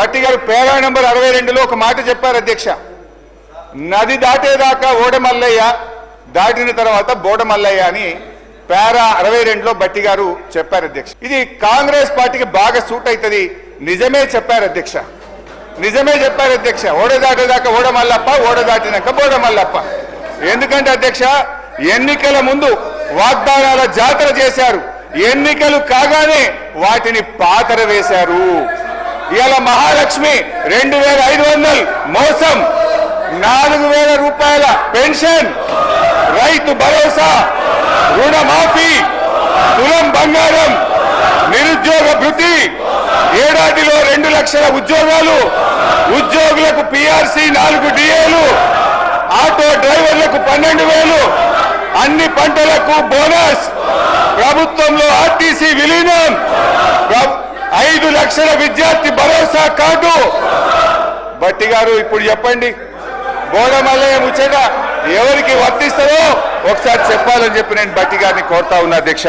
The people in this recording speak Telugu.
బట్టి గారు పేరా నంబర్ 62లో ఒక మాట చెప్పారు అధ్యక్ష, నది దాటేదాకా ఓడమల్లయ్య, దాటిన తర్వాత బోడమల్లయ్య అని పేరా 62లో బట్టి గారు చెప్పారు అధ్యక్ష. ఇది కాంగ్రెస్ పార్టీకి బాగా సూట్ అవుతుంది. నిజమే చెప్పారు అధ్యక్ష, నిజమే చెప్పారు అధ్యక్ష. ఓడ దాటేదాకా ఓడమల్లప్ప, ఓడ దాటినాక బోడమల్లప్ప. ఎందుకంటే అధ్యక్ష, ఎన్నికల ముందు వాగ్దానాల జాతర చేశారు, ఎన్నికలు కాగానే వాటిని పాతర వేశారు. ఇవాళ మహాలక్ష్మి 2500 మోసం, 4000 రూపాయల పెన్షన్, రైతు భరోసా, రుణమాఫీ, తులం బంగారం, నిరుద్యోగ భృతి, ఏడాదిలో 2 లక్షల ఉద్యోగాలు, ఉద్యోగులకు పిఆర్సీ 4 డిఏలు, ఆటో డ్రైవర్లకు 12,000, అన్ని పంటలకు బోనస్, ప్రభుత్వంలో ఆర్టీసీ విలీనం, 5 లక్షల విద్యార్థి భరోసా కార్డు. బట్టి గారు ఇప్పుడు చెప్పండి, బోడమల్లయ్య ముచ్చట ఎవరికి వర్తిస్తుందో ఒకసారి చెప్పాలని చెప్పి నేను బట్టి గారిని కోరుతా ఉన్నా అధ్యక్ష.